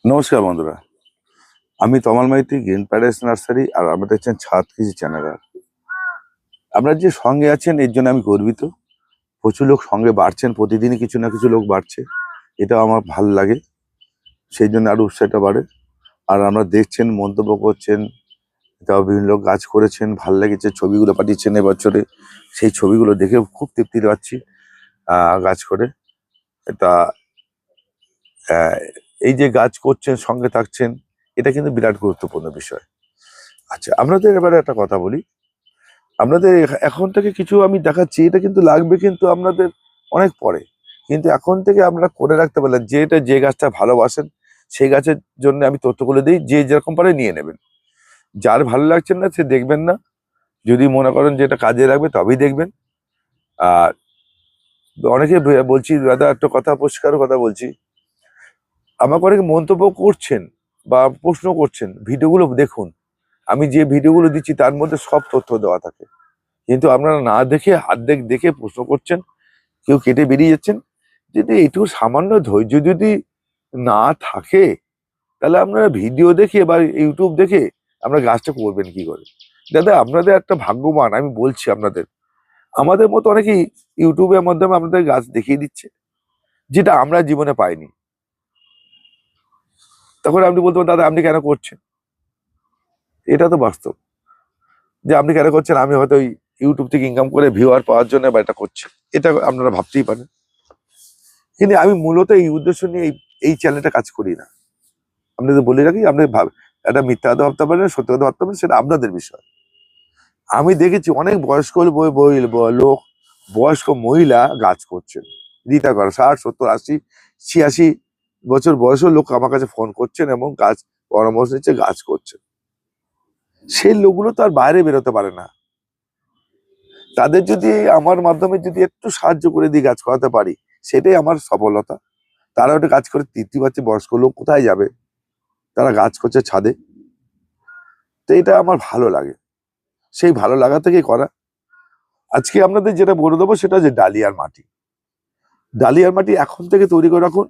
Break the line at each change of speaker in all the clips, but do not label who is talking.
নমস্কার বন্ধুরা, আমি তমাল মাইতি, গ্রিন প্যারাডাইস নার্সারি, আর আপনারা দেখছেন ছাদ কৃষি চ্যানেল। আপনারা যে সঙ্গে আছেন এর জন্য আমি গর্বিত। প্রচুর লোক সঙ্গে বাড়ছেন, প্রতিদিনই কিছু না কিছু লোক বাড়ছে, এটা আমার ভালো লাগে। সেই জন্য আরো উৎসাহটা বাড়ে। আর আমরা দেখছেন, মন্তব্য করছেন, তাও বিভিন্ন লোক গাছ করেছেন, ভাল লেগেছে, ছবিগুলো পাঠিয়েছেন এবছরে। সেই ছবিগুলো দেখে খুব তৃপ্তি পাচ্ছি গাছ করে। তা আহ, এই যে গাছ করছেন, সঙ্গে থাকছেন, এটা কিন্তু বিরাট গুরুত্বপূর্ণ বিষয়। আচ্ছা, আপনাদের এবারে একটা কথা বলি। আপনাদের এখন থেকে কিছু আমি দেখাচ্ছি, এটা কিন্তু লাগবে কিন্তু আপনাদের অনেক পরে। কিন্তু এখন থেকে আপনারা করে রাখতে পারলেন, যে গাছটা ভালোবাসেন সেই গাছের জন্য আমি তথ্যগুলো দিই, যে যেরকম পারে নিয়ে নেবেন। যার ভালো লাগছে না সে দেখবেন না। যদি মনে করেন যে এটা কাজে লাগবে তবেই দেখবেন। আর অনেকে বলছি, দাদা একটা কথা, পরিষ্কার কথা বলছি, আমাকে অনেকে মন্তব্য করছেন বা প্রশ্ন করছেন, ভিডিওগুলো দেখুন। আমি যে ভিডিওগুলো দিচ্ছি তার মধ্যে সব তথ্য দেওয়া থাকে, কিন্তু আপনারা না দেখে হাত দেখে প্রশ্ন করছেন, কেউ কেটে বেরিয়ে যাচ্ছেন। যদি একটু সামান্য ধৈর্য যদি না থাকে, তাহলে আপনারা ভিডিও দেখে বা ইউটিউব দেখে আপনারা গাছটা করবেন কি করে? দাদা, আপনাদের একটা ভাগ্যবান, আমি বলছি আপনাদের। আমাদের মতো অনেকেই ইউটিউবের মাধ্যমে আপনাদের গাছ দেখিয়ে দিচ্ছে, যেটা আমরা জীবনে পাইনি। তখন আপনি বলতে পারেন, দাদা আপনি কেন করছেন? এটা তো বাস্তব যে আপনি কেন করছেন। আমি হয়তো ওই ইউটিউব থেকে ইনকাম করে ভিউয়ার পাওয়ার জন্য বা এটা করছি, এটা আপনারা ভাবতেই পারেন। কিন্তু আমি মূলত এই উদ্দেশ্য নিয়ে এই চ্যানেলটা কাজ করি না। আপনাদের বলে রাখি, আপনি একটা মিথ্যা কথা ভাবতে পারেন, সত্য কথা ভাবতে পারেন, সেটা আপনাদের বিষয়। আমি দেখেছি অনেক বয়স্ক লোক, বয়স্ক মহিলা গাছ করছেন, রিটা করা 60, 70, 80, 86 বছর বয়সের লোক আমার কাছে ফোন করছেন এবং গাছ পরামর্শ নিচ্ছে, গাছ করছেন। সেই লোকগুলো তো আর বাইরে বেরোতে পারে না। তাদের যদি আমার মাধ্যমে যদি একটু সাহায্য করে দিয়ে গাছ করাতে পারি, সেটাই আমার সফলতা। তারা ওটা কাজ করে তৃপ্তি পাচ্ছে। বয়স্ক লোক কোথায় যাবে? তারা গাছ করছে ছাদে। তো এটা আমার ভালো লাগে, সেই ভালো লাগা থেকেই করা। আজকে আপনাদের যেটা বলে দেবো সেটা হচ্ছে ডালিয়ার মাটি। ডালিয়ার মাটি এখন থেকে তৈরি করে রাখুন।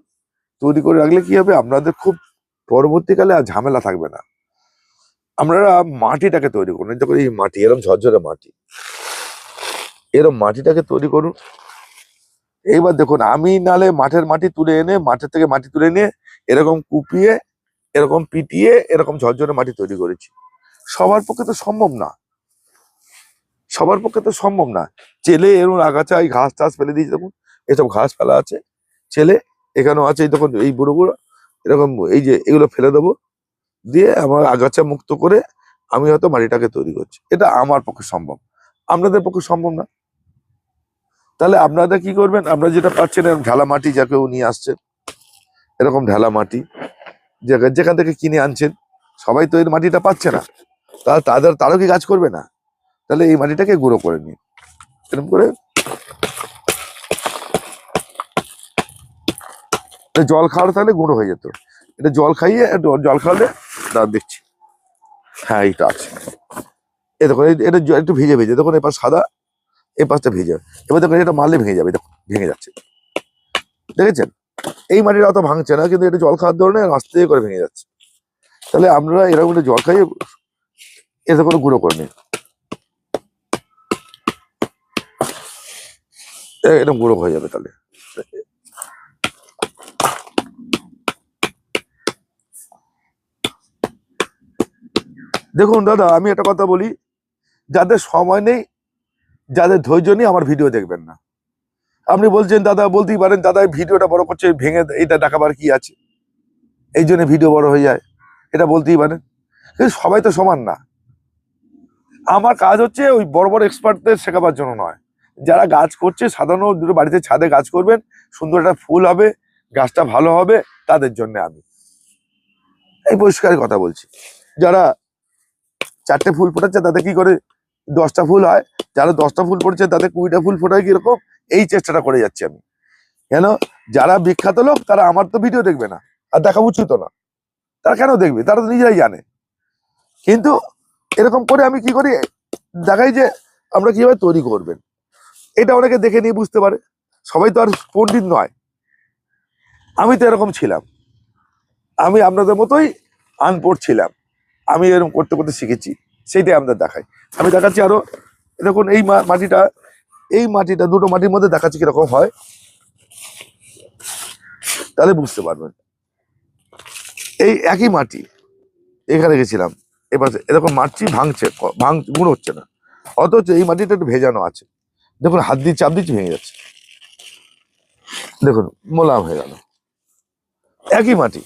তৈরি করে রাখলে কি হবে, আপনাদের খুব পরবর্তীকালে আর ঝামেলা থাকবে না। আপনারা মাটিটাকে তৈরি করুন, দেখুন এই মাটি, এরকম ঝরঝরে মাটি, এরকম মাটিটাকে তৈরি করুন। এইবার দেখুন, আমি নালে মাঠের থেকে মাটি তুলে এনে এরকম কুপিয়ে, এরকম পিটিয়ে, এরকম ঝরঝরে মাটি তৈরি করেছি। সবার পক্ষে তো সম্ভব না, সবার পক্ষে তো সম্ভব না। চেলে এরকম আগাছা, এই ঘাস টাস ফেলে দিয়েছে, দেখুন এসব ঘাস ফেলা আছে। ছেলে এখানেও আছে, এই দেখুন এই বুড়ো বুড়ো এরকম, এই যে এগুলো ফেলে দেবো, দিয়ে আমার আগাছা মুক্ত করে আমি হয়তো মাটিটাকে তৈরি করছি। এটা আমার পক্ষে সম্ভব, আপনাদের পক্ষে সম্ভব না। তাহলে আপনারা কি করবেন, আপনারা যেটা পাচ্ছেন এরকম ঢালা মাটি, যা কেউ নিয়ে আসছেন এরকম ঢালা মাটি, যেখান থেকে কিনে আনছেন, সবাই তো এর মাটিটা পাচ্ছে না। তারও কি গাছ করবে না? তাহলে এই মাটিটাকে গুঁড়ো করে নিন, এরকম করে। জল খাওয়ালে তাহলে গুঁড়ো হয়ে যেত। এটা জল খাইয়ে, জল খাওয়ালে দেখছি। হ্যাঁ, এইটা আছে। এ দেখুন, এটা একটু ভিজে ভিজে, দেখুন এপাশ সাদা, এই পাশটা ভিজে। এবার দেখুন এটা মারলে ভেঙে যাবে, দেখুন ভেঙে যাচ্ছে, দেখেছেন? এই মাটিটা অত ভাঙছে না, কিন্তু এটা জল খাওয়ার ধরনের আস্তে করে ভেঙে যাচ্ছে। তাহলে আমরা এরকম জল খাইয়ে এতে করে গুঁড়ো করে নিন, এরকম গুঁড়ো হয়ে যাবে। তাহলে দেখুন দাদা, আমি একটা কথা বলি, যাদের সময় নেই, যাদের ধৈর্য নেই, আমার ভিডিও দেখবেন না। আপনি বলছেন, দাদা বলতেই পারেন, দাদা ভিডিওটা বড় করছে, ভেঙে এটা দেখাবার কি আছে, এই জন্য ভিডিও বড় হয়ে যায়, এটা বলতেই পারেন। কিন্তু সবাই তো সমান না। আমার কাজ হচ্ছে ওই বড় বড় এক্সপার্টদের শেখাবার জন্য নয়। যারা গাছ করছে, সাধারণ দুটো বাড়িতে ছাদে গাছ করবেন, সুন্দর একটা ফুল হবে, গাছটা ভালো হবে, তাদের জন্য আমি এই পরিষ্কার কথা বলছি। যারা 4টে ফুল ফোটাচ্ছে তাদের কি করে 10টা ফুল হয়, যারা 10টা ফুল ফোটাচ্ছে তাদের 20টা ফুল ফোটায় কিরকম, এই চেষ্টাটা করে যাচ্ছি আমি। কেন? যারা বিখ্যাত লোক তারা আমার তো ভিডিও দেখবে না, আর দেখা উচিত না। তারা কেন দেখবে? তারা তো নিজেরাই জানে। কিন্তু এরকম করে আমি কি করি, দেখাই যে আমরা কিভাবে তৈরি করবেন। এটা অনেকে দেখে নিয়ে বুঝতে পারে। সবাই তো আর পণ্ডিত নয়, আমি তো এরকম ছিলাম। আমি আপনাদের মতোই আনপড় ছিলাম, আমি এরকম করতে করতে শিখেছি, সেইটাই আপনাদের দেখাই। আমি দেখাচ্ছি আরো, দেখুন এই মাটিটা, এই মাটিটা দুটো মাটির মধ্যে দেখাচ্ছি কিরকম হয়, তাহলে বুঝতে পারবেন। এই একই মাটি এখানে গেছিলাম, এবার এরকম মাটি ভাঙছে, গুঁড়ো হচ্ছে না, অথচ এই মাটিটা একটু ভেজানো আছে, দেখুন হাত দিয়ে চাপ দিচ্ছি ভেঙে যাচ্ছে, দেখুন মোলাম হয়ে গেল। একই মাটি,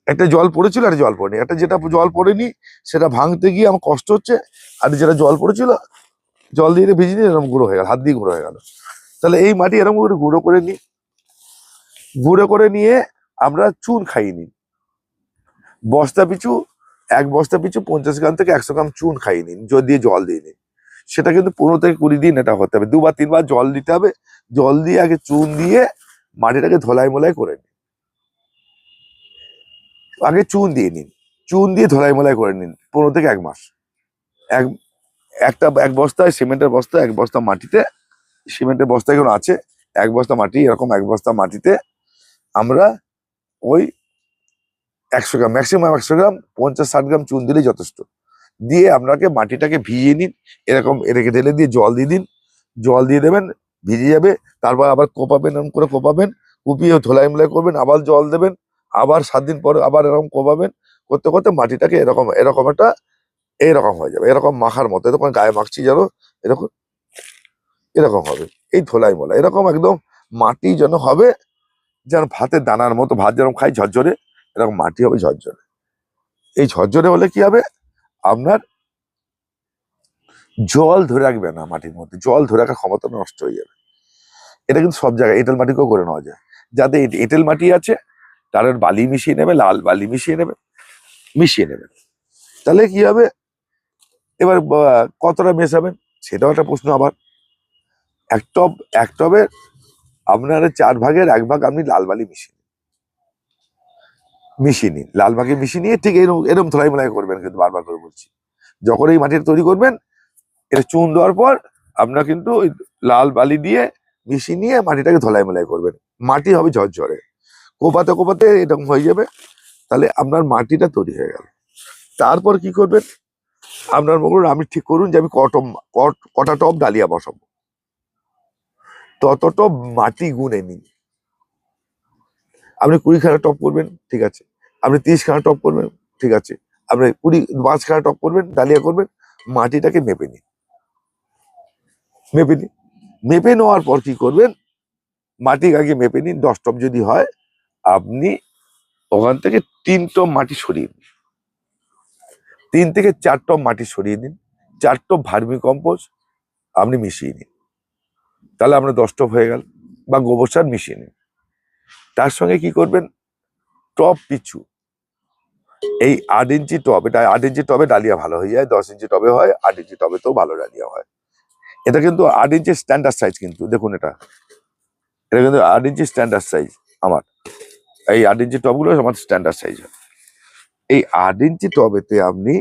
একটা জল পড়েছিল একটা জল পড়েনি, একটা যেটা জল পড়েনি সেটা ভাঙতে গিয়ে আমার কষ্ট হচ্ছে, আর যেটা জল পড়েছিল জল দিয়ে ভিজিয়ে নিয়ে এরকম গুঁড়ো হয়ে গেল, হাত দিয়ে গুঁড়ো হয়ে গেল। তাহলে এই মাটি এরকম করে গুঁড়ো করে নিই, গুঁড়ো করে নিয়ে আমরা চুন খাইয়ে নিই, বস্তা পিছু, এক বস্তা পিছু 50 গ্রাম থেকে 100 গ্রাম চুন খাইয়ে নিন, দিয়ে জল দিয়ে নিন। সেটা কিন্তু 15 থেকে 20 দিন এটা হতে হবে, 2 বা 3 বার জল দিতে হবে, জল দিয়ে আগে চুন দিয়ে মাটিটাকে ধোলাই মোলাই করে নিন, আগে চুন দিয়ে নিন, চুন দিয়ে ধোলাই মোলাই করে নিন 15 থেকে 1 মাস। এক এক বস্তায় সিমেন্টের বস্তা, এক বস্তা মাটিতে, সিমেন্টের বস্তা এখন আছে, এক বস্তা মাটি, এরকম এক বস্তা মাটিতে আমরা ওই 100 গ্রাম, ম্যাক্সিমাম 100 গ্রাম, 50-60 গ্রাম চুন দিলেই যথেষ্ট, দিয়ে আপনাকে মাটিটাকে ভিজিয়ে নিন, এরকম রেখে ঢেলে দিয়ে জল দিয়ে দিন, জল দিয়ে দেবেন, ভিজে যাবে, তারপর আবার কোপাবেন, এরকম করে কোপাবেন, কুপিয়ে ধোলাই মোলাই করবেন, আবার জল দেবেন, আবার 7 দিন পরে আবার এরকম কোপাবেন, করতে করতে মাটিটাকে এরকম এরকম একটা এইরকম হয়ে যাবে, এরকম মাখার মতো, এরকম গায়ে মাখছি যেন এরকম, এরকম হবে এই ধোলাই মোলা, এরকম একদম মাটি যেন হবে, যেন ভাতের দানার মতো, ভাত যেরকম খাই ঝরঝরে, এরকম মাটি হবে ঝরঝরে। এই ঝরঝরে হলে কি হবে, আপনার জল ধরে রাখবে না, মাটির মধ্যে জল ধরে রাখার ক্ষমতা নষ্ট হয়ে যাবে। এটা কিন্তু সব জায়গায় এঁটেল মাটিকেও করে নেওয়া যায়, যাতে এঁটেল মাটি আছে তার বালি মিশিয়ে নেবে, লাল বালি মিশিয়ে নেবেন, তাহলে কি হবে। এবার কতটা মেশাবেন সেটাও একটা প্রশ্ন আবার। এক টবে আপনার 4 ভাগের 1 ভাগ আপনি লাল বালি মিশিয়ে নিন, লাল বালি মিশিয়ে নিয়ে ঠিক এরকম এরকম ধোলাই মোলাই করবেন, কিন্তু বারবার করে বলছি, যখন এই মাটিটা তৈরি করবেন, এটা চুন দেওয়ার পর আপনার কিন্তু ওই লাল বালি দিয়ে মিশিয়ে নিয়ে মাটিটাকে ধোলাই মোলাই করবেন, মাটি হবে ঝরঝরে, কোপাতে কোপাতে এরকম হয়ে যাবে, তাহলে আপনার মাটিটা তৈরি হয়ে গেল। তারপর কি করবেন, আপনার মনে করুন, আপনি ঠিক করুন যে আমি কটা টব ডালিয়া বসাবো, তত টব মাটি গুনে নিন, আপনি 20 খানা টপ করবেন, ঠিক আছে, আপনি 30 খানা টপ করবেন, ঠিক আছে, আপনি 5 খানা টপ করবেন, ডালিয়া করবেন, মাটিটাকে মেপে নিন, মেপে নেওয়ার পর কি করবেন, মাটি আগে মেপে নিন, 10 টপ যদি হয়, আপনি ওখান থেকে 3 টপ মাটি সরিয়ে দিন, 3 থেকে 4 টপ মাটি সরিয়ে দিন, 4 টপ ভার্মি কম্পোস্ট আপনি মিশিয়ে নিন, তাহলে আপনার 10 টপ হয়ে গেল, বা গোবর সার মিশিয়ে নিন। তার সঙ্গে কি করবেন, টপ পিছু এই 8 ইঞ্চি টব, এটা 8 ইঞ্চি টবে ডালিয়া ভালো হয়ে যায়, 10 ইঞ্চি টবে হয়, 8 ইঞ্চি টবে তো ভালো ডালিয়া হয়। এটা কিন্তু 8 ইঞ্চি স্ট্যান্ডার্ড সাইজ, কিন্তু দেখুন এটা কিন্তু 8 ইঞ্চি স্ট্যান্ডার্ড সাইজ আমার, এই 8 ইঞ্চি টবগুলো আমার স্ট্যান্ডার্ড সাইজ হয়। এই 8 ইঞ্চি টবেতে আপনি,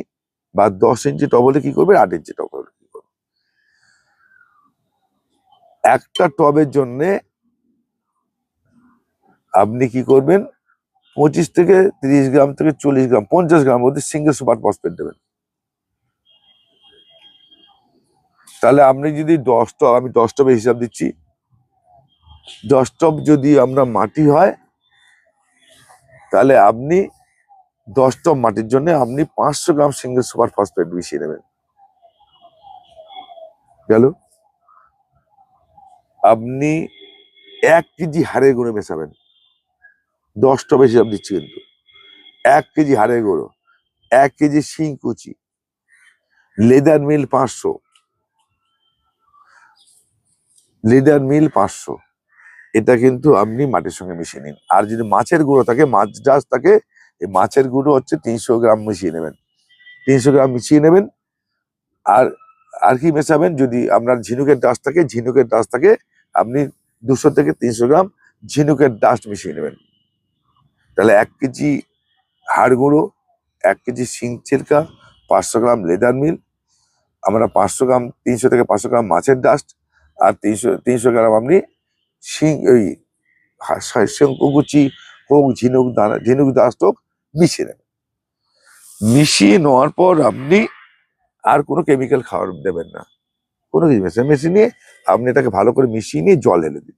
বা 10 ইঞ্চি টব হলে কি করবেন, 8 ইঞ্চি টব হলে কি করবেন, একটা টবের জন্য আপনি কি করবেন, 25 থেকে 30 গ্রাম থেকে 40 গ্রাম 50 গ্রাম মধ্যে সিঙ্গেল সুপার ফসফেট দেবেন। তাহলে আপনি যদি 10 টব, আমি 10 টবের হিসাব দিচ্ছি, 10 টব যদি আমরা মাটি হয়, তাহলে আপনি 10 টব মাটির জন্য আপনি 500 গ্রাম সিঙ্গেল সুপার ফসফেট মিশিয়ে নেবেন, গেল। আপনি 1 কেজি হাড়ের গুঁড়ো মেশাবেন, 10 টবের হিসাব দিচ্ছি কিন্তু, 1 কেজি হাড়ের গুঁড়ো, 1 কেজি শিংকুচি, লেদার মিল 500, লেদার মিল 500, এটা কিন্তু আপনি মাটির সঙ্গে মিশিয়ে নিন। আর যদি মাছের গুঁড়ো থাকে, মাছ ডাস থাকে, এই মাছের গুঁড়ো হচ্ছে 300 গ্রাম মিশিয়ে নেবেন, 300 গ্রাম মিশিয়ে নেবেন। আর আর কি মেশাবেন, যদি আপনার ঝিনুকের ডাস্ট থাকে, আপনি 200 থেকে 300 গ্রাম ঝিনুকের ডাস্ট মিশিয়ে নেবেন, তাহলে 1 কেজি হাড় গুঁড়ো, 1 কেজি শিং চিরকা, 500 গ্রাম লেদার মিল, আমরা 500 গ্রাম, 300 থেকে 500 গ্রাম মাছের ডাস্ট, আর 300 গ্রাম আপনি শিং ওই শঙ্কুচি হোক, ঝিনুক দানা, ঝিনুক ডাস্ট হোক, মিশিয়ে নেবেন। মিশিয়ে নেওয়ার পর আপনি আর কোনো কেমিক্যাল খাবার দেবেন না, কোনো কিছু মিশিয়ে নিয়ে আপনি এটাকে ভালো করে মিশিয়ে নিয়ে জল ঢেলে দিন,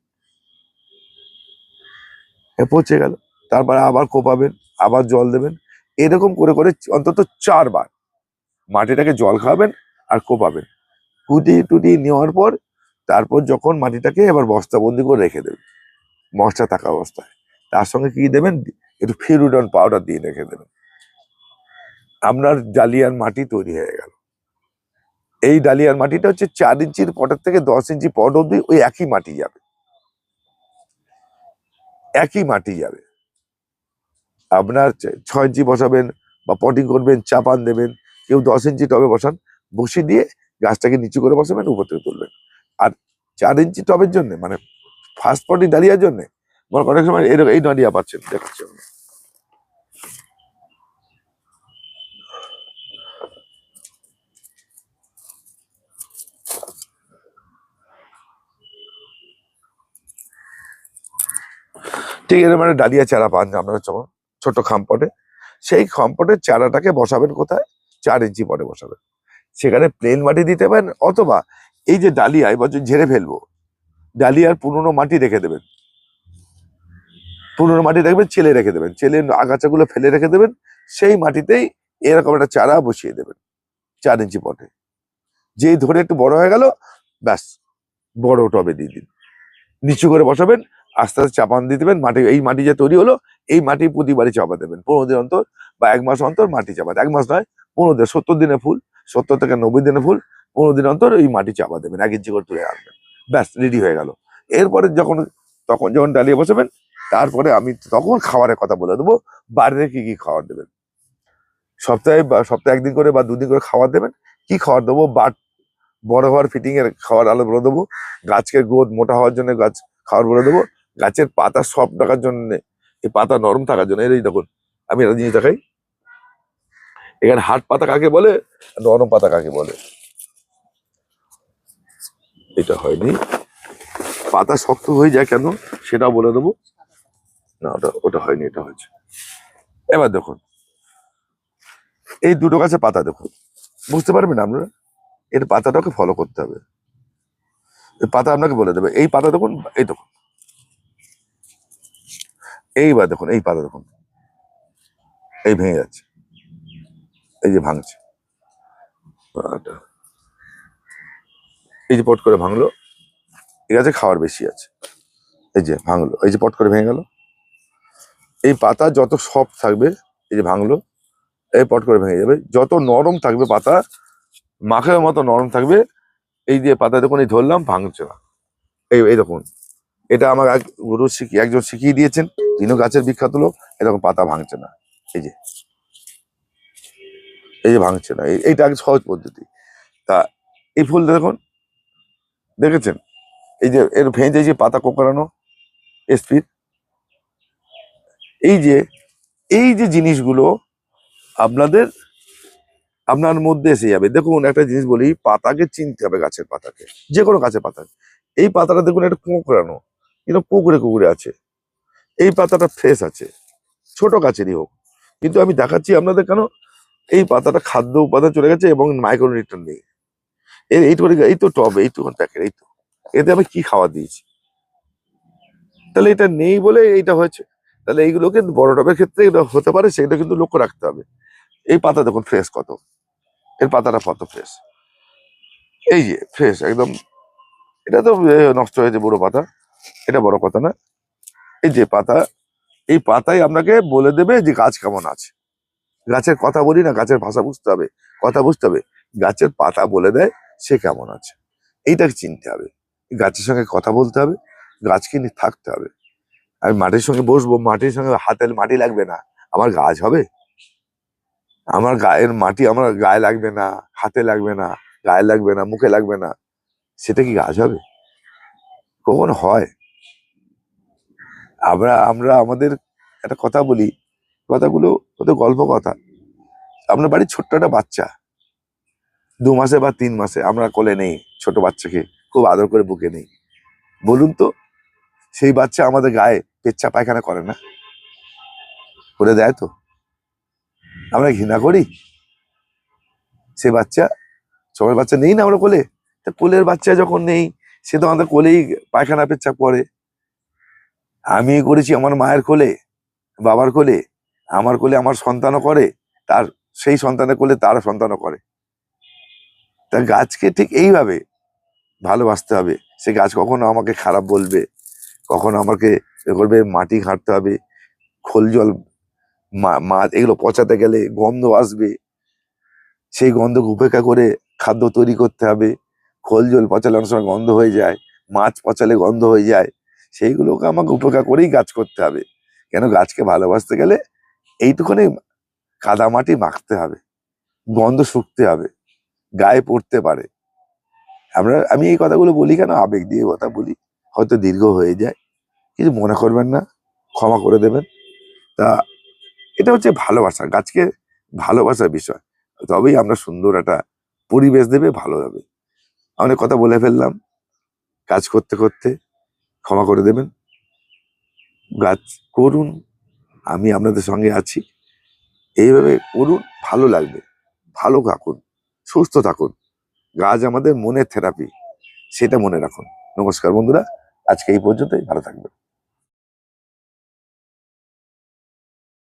পচে গেল। তারপরে আবার কোপাবেন, আবার জল দেবেন, এরকম করে করে অন্তত 4 বার মাটিটাকে জল খাওয়াবেন আর কোপাবেন। কুটিয়ে টুটিয়ে নেওয়ার পর তারপর যখন মাটিটাকে এবার বস্তাবন্দি করে রেখে দেবেন মশলা থাকা অবস্থায়, তার সঙ্গে কি দেবেন, একটু ফিরুডন পাউডার দিয়ে রেখে দেবেন। আপনার ডালিয়ার মাটি তৈরি হয়ে গেল। এই ডালিয়ার মাটিটা হচ্ছে 4 ইঞ্চির পটের থেকে 10 ইঞ্চি পট অব্দি ওই একই মাটি যাবে, একই মাটি যাবে। আপনার 6 ইঞ্চি বসাবেন বা পটিং করবেন, চাপান দেবেন, কেউ 10 ইঞ্চি টবে বসান, বসিয়ে দিয়ে গাছটাকে নিচু করে বসাবেন, উপর থেকে তুলবেন। আর 4 ইঞ্চি টবের জন্য, মানে ফার্স্ট পটি ডালিয়ার জন্য অনেক সময় এই ডালিয়া পাচ্ছেন, দেখাচ্ছি আমি। ঠিক এর মানে ডালিয়া চারা পান আপনারা যখন ছোট খামপটে, সেই খামপটের চারাটাকে বসাবেন কোথায়, 4 ইঞ্চি পটে বসাবেন। সেখানে প্লেন মাটি দিতে পারেন, অথবা এই যে ডালিয়া এবার ঝেড়ে ফেলবো, ডালিয়ার পুরনো মাটি রেখে দেবেন, পুরনো মাটি রাখবেন, চেলে রেখে দেবেন, চেলে আগাছাগুলো ফেলে রেখে দেবেন, সেই মাটিতেই এরকম একটা চারা বসিয়ে দেবেন 4 ইঞ্চি পটে। যেই ধরে একটু বড় হয়ে গেল, ব্যাস বড় টবে দিয়ে দিন, নিচু করে বসাবেন, আস্তে আস্তে চাপান দিয়ে দেবেন। মাটি, এই মাটি যে তৈরি হলো, এই মাটি প্রতিবারই চাপা দেবেন 15 দিন অন্তর বা 1 মাস অন্তর মাটি চাপা, 1 মাস নয় 15 দিন, 70 দিনে ফুল, 70 থেকে 90 দিনে ফুল, 15 দিন অন্তর এই মাটি চাপা দেবেন, 1 ইঞ্চি করে তুলে আনবেন, ব্যাস রেডি হয়ে গেল। এরপরে যখন ডালিয়ে বসাবেন, তারপরে আমি তখন খাবারের কথা বলে দেবো, বাইরে কি কি খাবার দেবেন। সপ্তাহে 1 দিন করে বা 2 দিন করে খাবার দেবেন। কি খাবার দেবো, বড় হওয়ার ফিটিং এর খাবার আলো বলে দেবো, গাছকে গ্রোথ মোটা হওয়ার জন্য গাছ খাবার বলে দেবো, গাছের পাতা সফট রাখার জন্য, এই পাতা নরম থাকার জন্য। এই দেখুন আমি একটা জিনিস দেখাই, এখানে হার্ড পাতা কাকে বলে, নরম পাতা কাকে বলে। এটা হয়নি, পাতা শক্ত হয়ে যায় কেন সেটাও বলে দেবো। না, ওটা হয়নি, এটা হয়েছে। এবার দেখুন এই দুটো গাছের পাতা দেখুন, বুঝতে পারবেন আপনারা, এর পাতাটাকে ফলো করতে হবে। এই পাতা আপনাকে বলে দেবে, এই পাতা দেখুন, এই দেখুন, এইবার দেখুন এই পাতা দেখুন, এই ভেঙে যাচ্ছে, এই যে ভাঙছে, এই যে পট করে ভাঙলো, এই গাছে খাওয়ার বেশি আছে, এই যে ভাঙলো, এই যে পট করে ভেঙে গেল। এই পাতা যত সফট থাকবে, এই যে ভাঙলো, এই পট করে ভেঙে যাবে। যত নরম থাকবে পাতা, মাখের মতো নরম থাকবে, এই যে পাতা দেখুন, এই ধরলাম ভাঙছে না। এই দেখুন, এটা আমার একজন শিখিয়ে দিয়েছেন, তিনি গাছের বিখ্যাত লোক। এরকম পাতা ভাঙছে না, এই যে ভাঙছে না, এইটা আগে সহজ পদ্ধতি। তা এই ফুলটা দেখুন, দেখেছেন, এই যে এর ভেঙে যে পাতা কোঁকড়ানো স্পিড, এই যে জিনিসগুলো আপনার মধ্যে এসে যাবে। দেখুন একটা জিনিস বলি, পাতাকে চিনতে হবে, গাছের পাতাকে, যে কোনো গাছের পাতা। এই পাতাটা দেখুন এটা কোঁকড়ানো, কিন্তু কুকুরে আছে। এই পাতাটা ফ্রেশ আছে, ছোট গাছেরই হোক, কিন্তু আমি দেখাচ্ছি আপনাদের কেন, এই পাতাটা খাদ্য উপাদান চলে গেছে এবং মাইক্রোনিউট্রিয়েন্ট নেই। এই তো টবে, এইটুকুন প্যাকেট, এই তো, এতে আমি কি খাওয়া দিয়েছি, তাহলে এটা নেই বলে এইটা হয়েছে। তাহলে এইগুলোকে বড় টবের ক্ষেত্রে এটা হতে পারে, সেটা কিন্তু লক্ষ্য রাখতে হবে। এই পাতা দেখুন ফ্রেশ কত, এর পাতাটা কত ফ্রেশ, এই যে ফ্রেশ একদম। এটা তো নষ্ট হয়েছে বুড়ো পাতা, এটা বড় কথা না। এই যে পাতা, এই পাতাই আপনাকে বলে দেবে যে গাছ কেমন আছে। গাছের কথা বলি না, গাছের ভাষা বুঝতে হবে, কথা বুঝতে হবে। গাছের পাতা বলে দেয় সে কেমন আছে, এইটাকে চিনতে হবে। গাছের সঙ্গে কথা বলতে হবে, গাছকে নিয়ে থাকতে হবে। আমি মাটির সঙ্গে বসবো, মাটির সঙ্গে হাতে মাটি লাগবে না, আমার গাছ হবে? আমার গায়ের মাটি আমার গায়ে লাগবে না, হাতে লাগবে না, গায়ে লাগবে না, মুখে লাগবে না, সেটা কি গাছ হবে? কখন হয়? আমরা আমাদের একটা কথা বলি, কথাগুলো কত গল্প কথা। আপনার বাড়ির ছোট্ট একটা বাচ্চা, 2 মাসে বা 3 মাসে আমরা কোলে নেই, ছোট বাচ্চাকে খুব আদর করে বুকে নেই, বলুন তো সেই বাচ্চা আমাদের গায়ে পেচ্ছাপ পায়খানা করে না? করে দেয় তো? আমরা ঘৃণা করি সে বাচ্চা? সবার বাচ্চা নেই না আমরা কোলে? তা কোলের বাচ্চা যখন নেই, সে তো আমাদের কোলেই পায়খানা পেচ্ছাপ করে। আমি করেছি আমার মায়ের কোলে, বাবার কোলে, আমার কোলে আমার সন্তানও করে, তার সেই সন্তানের কোলে তার সন্তানও করে। তা গাছকে ঠিক এইভাবে ভালোবাসতে হবে। সে গাছ কখনো আমাকে খারাপ বলবে, কখনো আমাকে এ করবে, মাটি ঘাঁটতে হবে, খোল জল, মাছ এগুলো পচাতে গেলে গন্ধ আসবে, সেই গন্ধকে উপেক্ষা করে খাদ্য তৈরি করতে হবে। খোল জল পচালে অনেক সময় গন্ধ হয়ে যায়, মাছ পচালে গন্ধ হয়ে যায়, সেইগুলোকে আমাকে উপেক্ষা করেই গাছ করতে হবে। কেন, গাছকে ভালোবাসতে গেলে এইটুখানি কাদা মাটি মাখতে হবে, গন্ধ শুকতে হবে, গায়ে পড়তে পারে। আমি এই কথাগুলো বলি কেন, আবেগ দিয়ে কথা বলি, হয়তো দীর্ঘ হয়ে যায়, কিছু মনে করবেন না, ক্ষমা করে দেবেন। তা এটা হচ্ছে ভালোবাসা, গাছকে ভালোবাসার বিষয়। তবেই আমরা সুন্দর একটা পরিবেশ দেবে, ভালো হবে। অনেক কথা বলে ফেললাম, কাজ করতে করতে, ক্ষমা করে দেবেন। গাছ করুন, আমি আপনাদের সঙ্গে আছি, এইভাবে করুন, ভালো লাগবে। ভালো থাকুন, সুস্থ থাকুন। গাছ আমাদের মনের থেরাপি, সেটা মনে রাখুন। নমস্কার বন্ধুরা, আজকে এই পর্যন্তই, ভালো থাকবেন।